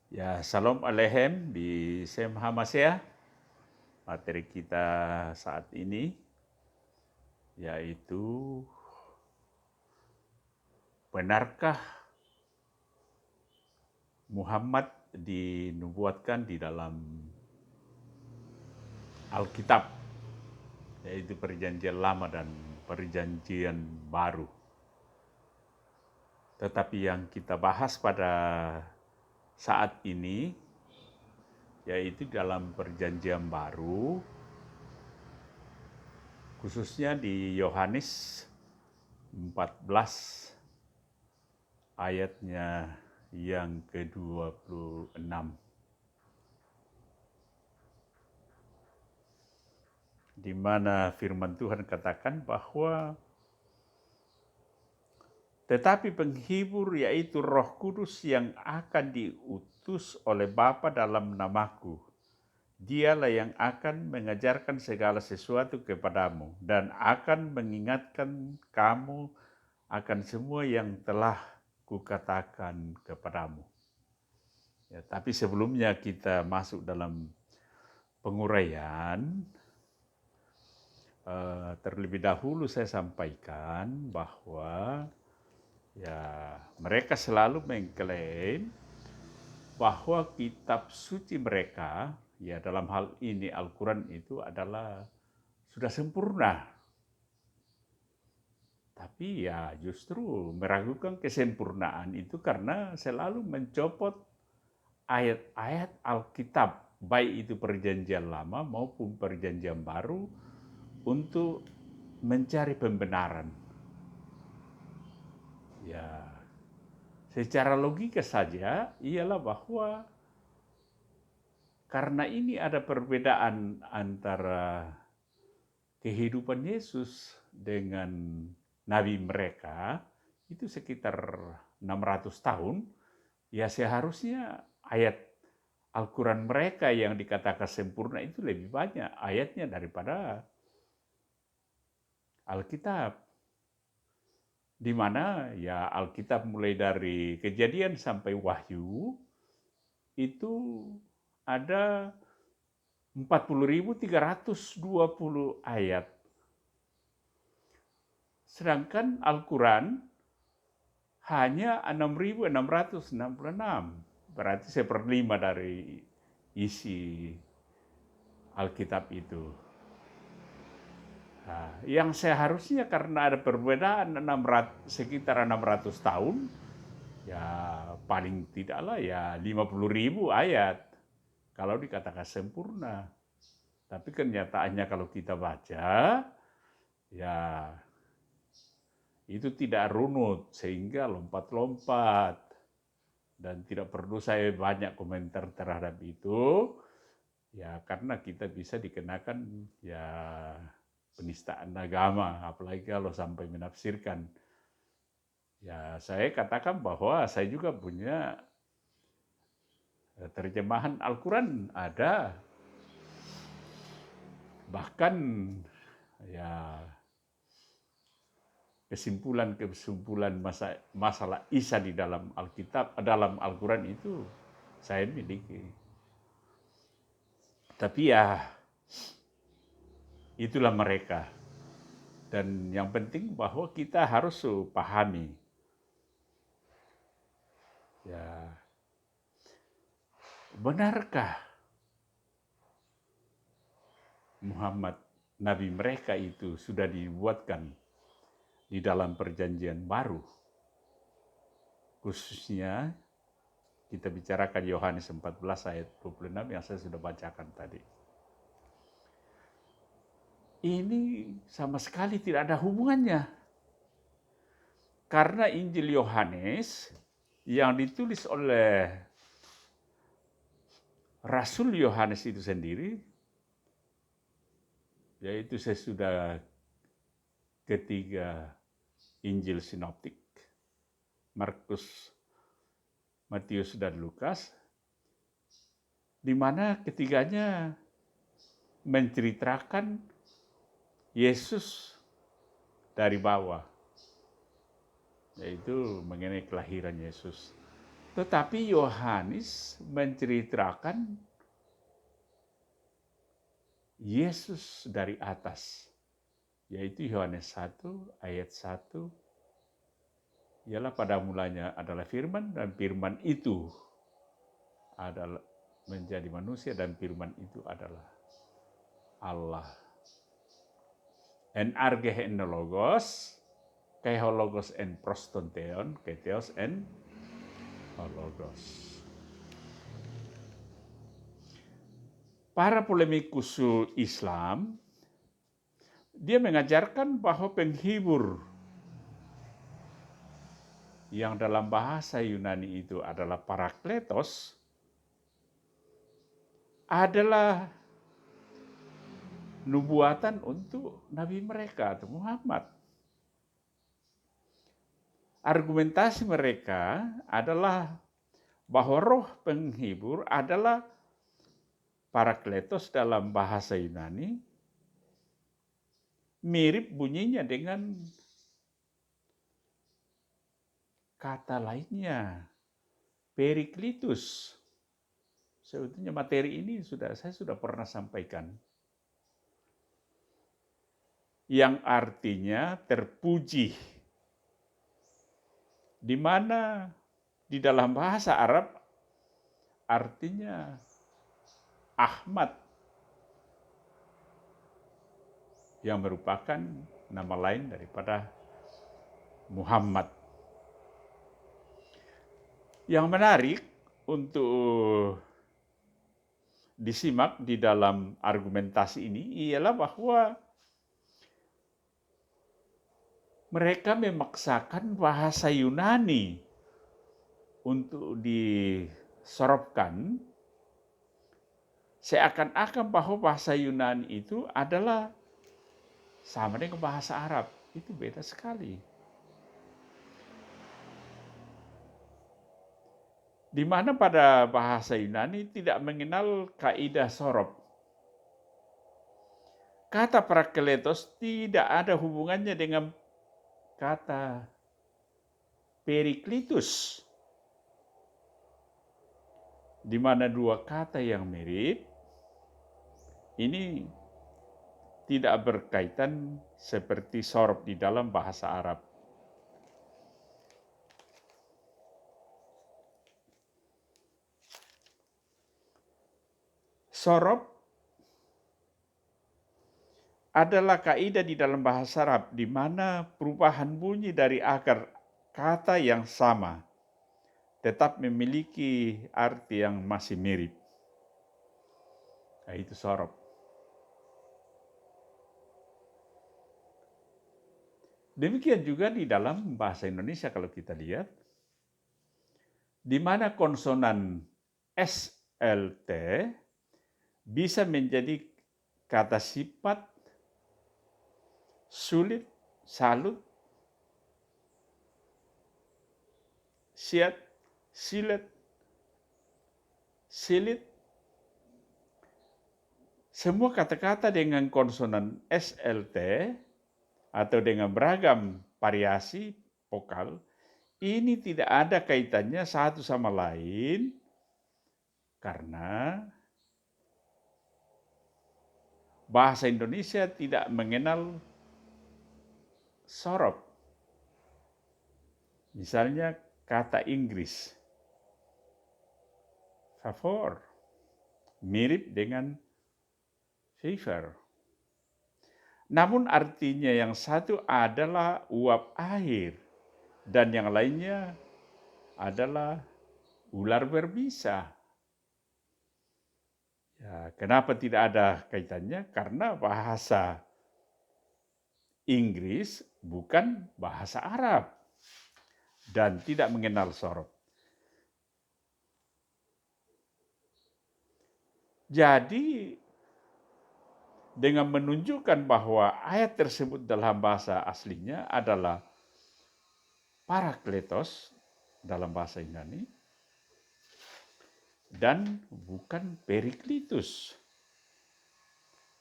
Ya, Shalom Aleichem di Sem Hamasya. Materi kita saat ini yaitu benarkah Muhammad dinubuatkan di dalam Alkitab, yaitu Perjanjian Lama dan Perjanjian Baru. Tetapi yang kita bahas pada saat ini yaitu dalam Perjanjian Baru, khususnya di Yohanes 14 ayatnya yang ke-26, di mana firman Tuhan katakan bahwa tetapi penghibur yaitu Roh Kudus yang akan diutus oleh Bapa dalam namaku, dialah yang akan mengajarkan segala sesuatu kepadamu dan akan mengingatkan kamu akan semua yang telah kukatakan kepadamu. Ya, tapi sebelumnya kita masuk dalam penguraian, terlebih dahulu saya sampaikan bahwa ya mereka selalu mengklaim bahwa kitab suci mereka, ya dalam hal ini Al-Quran itu adalah sudah sempurna. Tapi ya justru meragukan kesempurnaan itu karena selalu mencopot ayat-ayat Alkitab, baik itu Perjanjian Lama maupun Perjanjian Baru, untuk mencari pembenaran. Ya, secara logika saja ialah bahwa karena ini ada perbedaan antara kehidupan Yesus dengan nabi mereka, itu sekitar 600 tahun, ya seharusnya ayat Al-Quran mereka yang dikatakan sempurna itu lebih banyak ayatnya daripada Alkitab. Di mana ya Alkitab mulai dari Kejadian sampai Wahyu itu ada 40.320 ayat. Sedangkan Al-Quran hanya 6.666. Berarti 1/5 dari isi Alkitab itu. Nah, yang seharusnya karena ada perbedaan sekitar 600 tahun, ya paling tidaklah ya 50.000 ayat kalau dikatakan sempurna. Tapi kenyataannya kalau kita baca, ya itu tidak runut sehingga lompat-lompat. Dan tidak perlu saya banyak komentar terhadap itu, ya karena kita bisa dikenakan ya penistaan agama, apalagi kalau sampai menafsirkan. Ya saya katakan bahwa saya juga punya terjemahan Al-Quran ada, bahkan ya kesimpulan masalah Isa di dalam Alkitab, dalam Al-Quran itu saya miliki. Tapi ya itulah mereka. Dan yang penting bahwa kita harus pahami, ya benarkah Muhammad, nabi mereka itu sudah dibuatkan di dalam Perjanjian Baru? Khususnya kita bicarakan Yohanes 14 ayat 26 yang saya sudah bacakan tadi. Ini sama sekali tidak ada hubungannya. Karena Injil Yohanes yang ditulis oleh Rasul Yohanes itu sendiri, yaitu sesudah ketiga Injil Sinoptik, Markus, Matius, dan Lukas, di mana ketiganya menceritakan Yesus dari bawah, yaitu mengenai kelahiran Yesus. Tetapi Yohanes menceritakan Yesus dari atas, yaitu Yohanes 1 ayat 1, ialah pada mulanya adalah firman dan firman itu adalah menjadi manusia dan firman itu adalah Allah. En arge en logos, kai hologos en prostonteon, kai theos en hologos. Para polemikus Islam, dia mengajarkan bahwa penghibur yang dalam bahasa Yunani itu adalah Parakletos adalah nubuatan untuk nabi mereka atau Muhammad. Argumentasi mereka adalah bahwa roh penghibur adalah Parakletos dalam bahasa Yunani, mirip bunyinya dengan kata lainnya, Periklitus. Sebetulnya materi ini saya sudah pernah sampaikan. Yang artinya terpuji. Di mana di dalam bahasa Arab artinya Ahmad, yang merupakan nama lain daripada Muhammad. Yang menarik untuk disimak di dalam argumentasi ini ialah bahwa mereka memaksakan bahasa Yunani untuk disorobkan, seakan-akan bahwa bahasa Yunani itu adalah sama dengan bahasa Arab. Itu beda sekali. Di mana pada bahasa Yunani tidak mengenal kaidah sorob. Kata Parakletos tidak ada hubungannya dengan kata Periklitus, di mana dua kata yang mirip ini tidak berkaitan seperti sorob di dalam bahasa Arab. Sorob adalah kaidah di dalam bahasa Arab di mana perubahan bunyi dari akar kata yang sama tetap memiliki arti yang masih mirip. Nah, itu sorob. Demikian juga di dalam bahasa Indonesia kalau kita lihat, di mana konsonan SLT bisa menjadi kata sifat sulit, salut, siat, silet, silit. Semua kata-kata dengan konsonan SLT atau dengan beragam variasi vokal, ini tidak ada kaitannya satu sama lain karena bahasa Indonesia tidak mengenal sorob. Misalnya kata Inggris, favor, mirip dengan favor. Namun artinya yang satu adalah uap air dan yang lainnya adalah ular berbisa. Ya, kenapa tidak ada kaitannya? Karena bahasa Inggris bukan bahasa Arab dan tidak mengenal sorob. Jadi dengan menunjukkan bahwa ayat tersebut dalam bahasa aslinya adalah Parakletos dalam bahasa Yunani dan bukan Periklitus.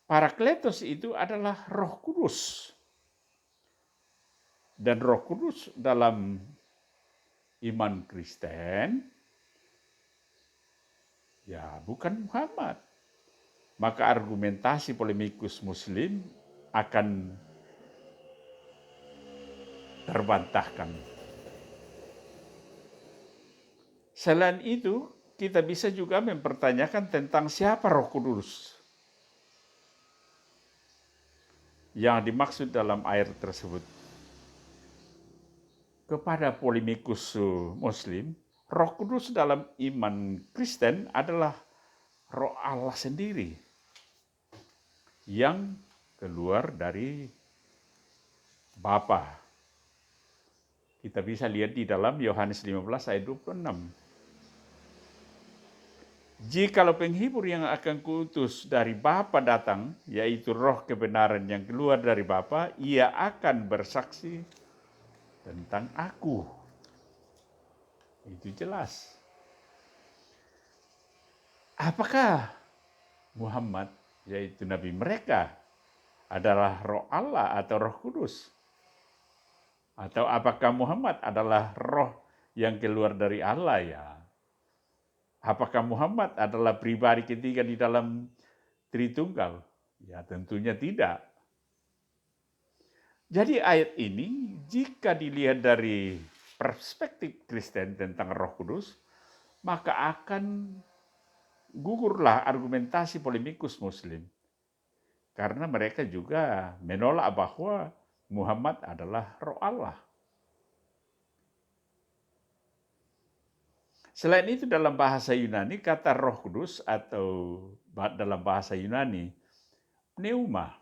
Parakletos itu adalah Roh Kudus. Dan Roh Kudus dalam iman Kristen Ya, bukan Muhammad. Maka argumentasi polemikus Muslim akan terbantahkan. Selain itu, kita bisa juga mempertanyakan tentang siapa Roh Kudus yang dimaksud dalam ayat tersebut. Kepada polemikus Muslim, Roh Kudus dalam iman Kristen adalah Roh Allah sendiri yang keluar dari Bapa. Kita bisa lihat di dalam Yohanes 15 ayat 26. Jikalau penghibur yang akan kuutus dari Bapa datang, yaitu roh kebenaran yang keluar dari Bapa, ia akan bersaksi tentang aku. Itu jelas. Apakah Muhammad, yaitu Nabi mereka, adalah roh Allah atau roh kudus? Atau apakah Muhammad adalah roh yang keluar dari Allah ya? Apakah Muhammad adalah pribadi ketiga di dalam Tritunggal? Ya tentunya tidak. Jadi ayat ini jika dilihat dari perspektif Kristen tentang Roh Kudus, maka akan gugurlah argumentasi polemikus Muslim. Karena mereka juga menolak bahwa Muhammad adalah Roh Allah. Selain itu dalam bahasa Yunani kata Roh Kudus atau dalam bahasa Yunani pneuma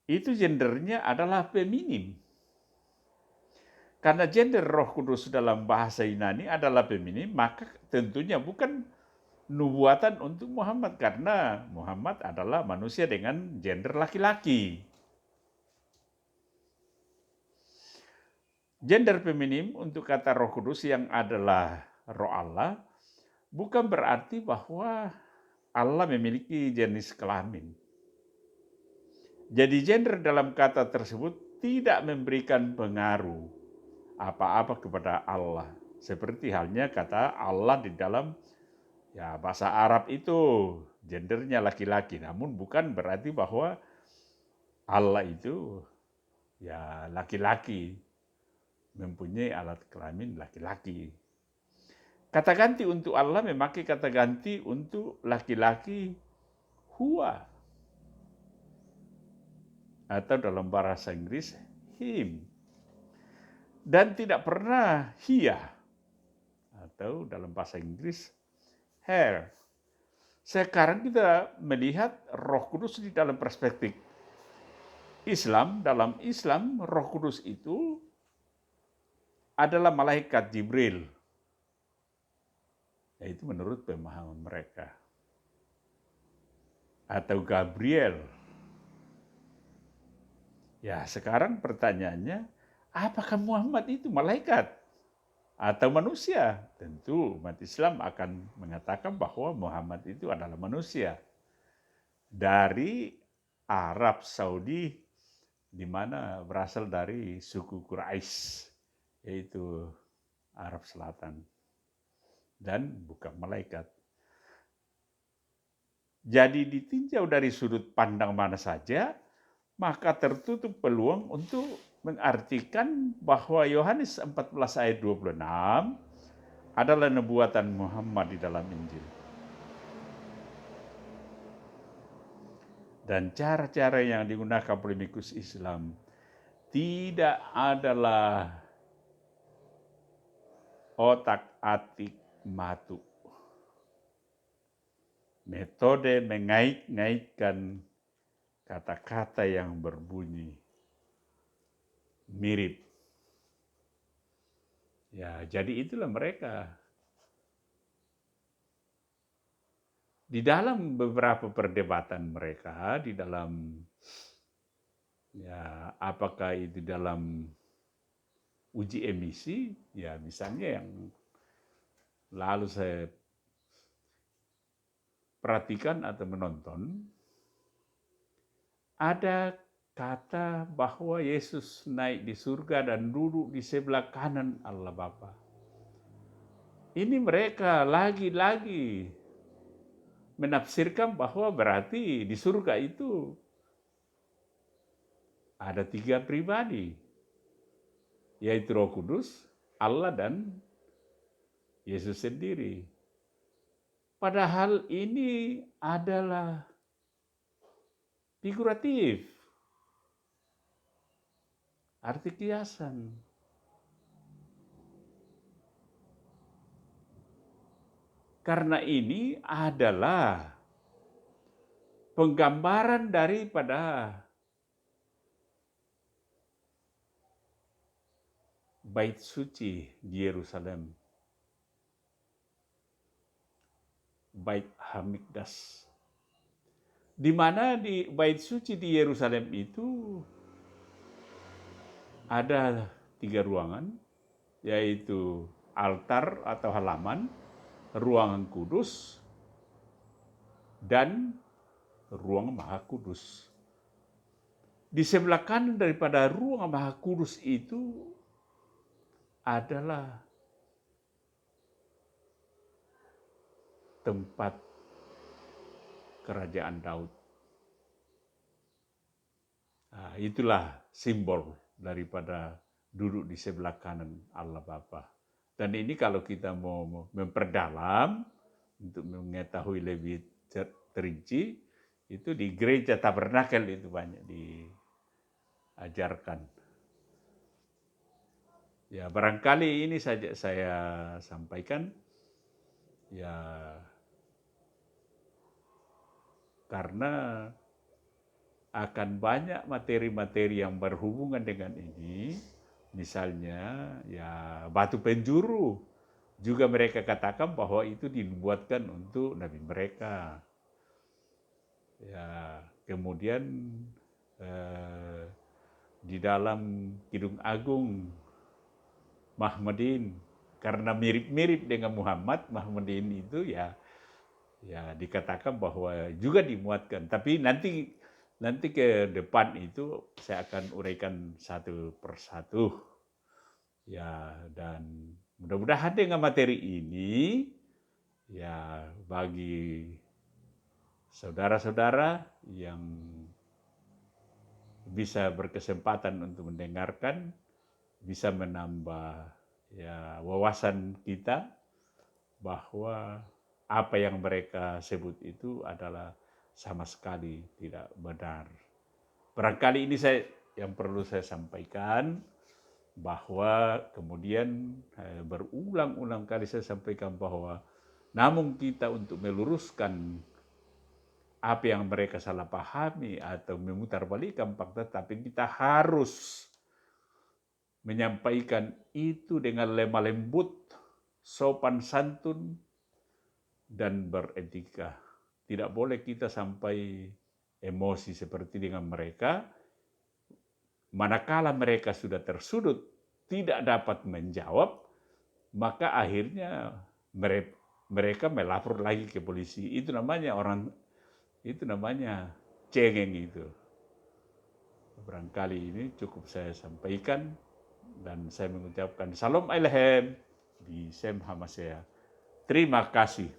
itu gendernya adalah feminim. Karena gender Roh Kudus dalam bahasa Yunani adalah feminim, maka tentunya bukan nubuatan untuk Muhammad karena Muhammad adalah manusia dengan gender laki-laki. Gender feminim untuk kata Roh Kudus yang adalah Roh Allah bukan berarti bahwa Allah memiliki jenis kelamin. Jadi gender dalam kata tersebut tidak memberikan pengaruh apa-apa kepada Allah. Seperti halnya kata Allah di dalam bahasa Arab itu gendernya laki-laki. Namun bukan berarti bahwa Allah itu laki-laki, mempunyai alat kelamin laki-laki. Kata ganti untuk Allah memakai kata ganti untuk laki-laki huwa. Atau dalam bahasa Inggris him. Dan tidak pernah hia. Atau dalam bahasa Inggris her. Sekarang kita melihat Roh Kudus di dalam perspektif Islam. Dalam Islam Roh Kudus itu adalah malaikat Jibril. Yaitu menurut pemahaman mereka. Atau Gabriel. Ya sekarang pertanyaannya, apakah Muhammad itu malaikat atau manusia? Tentu umat Islam akan mengatakan bahwa Muhammad itu adalah manusia. Dari Arab Saudi, di mana berasal dari suku Quraisy, yaitu Arab Selatan. Dan bukan malaikat. Jadi ditinjau dari sudut pandang mana saja, maka tertutup peluang untuk mengartikan bahwa Yohanes 14 ayat 26 adalah nubuatan Muhammad di dalam Injil. Dan cara-cara yang digunakan polemikus Islam tidak adalah otak-atik matu. Metode mengait-ngaitkan kata-kata yang berbunyi mirip. Ya, jadi itulah mereka. Di dalam beberapa perdebatan mereka, di dalam apakah itu dalam uji emisi, ya misalnya yang lalu saya perhatikan atau menonton, ada kata bahwa Yesus naik di surga dan duduk di sebelah kanan Allah Bapa. ini mereka lagi-lagi menafsirkan bahwa berarti di surga itu ada 3 pribadi, yaitu Roh Kudus, Allah, dan Yesus sendiri. Padahal ini adalah figuratif, arti kiasan. Karena ini adalah penggambaran daripada bait suci di Yerusalem, bait Hamikdas. Di mana di bait suci di Yerusalem itu ada 3 ruangan, yaitu altar atau halaman, ruangan kudus, dan ruang Maha Kudus. Di sebelah kanan daripada ruang Maha Kudus itu adalah tempat kerajaan Daud. Nah, itulah simbol daripada duduk di sebelah kanan Allah Bapa. Dan ini kalau kita mau memperdalam untuk mengetahui lebih terinci, itu di gereja tabernakel itu banyak diajarkan. Ya, barangkali ini saja saya sampaikan. Ya, karena akan banyak materi-materi yang berhubungan dengan ini, misalnya ya batu penjuru, juga mereka katakan bahwa itu dibuatkan untuk nabi mereka. Ya, kemudian di dalam Kidung Agung Mahmudin, karena mirip-mirip dengan Muhammad, Mahmudin itu ya dikatakan bahwa juga dimuatkan. Tapi nanti ke depan itu saya akan uraikan satu persatu. Ya, dan mudah-mudahan dengan materi ini ya bagi saudara-saudara yang bisa berkesempatan untuk mendengarkan, bisa menambah ya wawasan kita bahwa apa yang mereka sebut itu adalah sama sekali tidak benar. Barangkali ini yang perlu saya sampaikan, bahwa kemudian berulang-ulang kali saya sampaikan bahwa namun kita untuk meluruskan apa yang mereka salah pahami atau memutarbalikkan fakta, tapi kita harus menyampaikan itu dengan lemah lembut, sopan santun, dan beretika. Tidak boleh kita sampai emosi seperti dengan mereka. Manakala mereka sudah tersudut, tidak dapat menjawab, maka akhirnya mereka melapor lagi ke polisi. Itu namanya cengeng itu. Barangkali ini cukup saya sampaikan, dan saya mengucapkan Salam Aleichem, Bisem Hamasea. Terima kasih.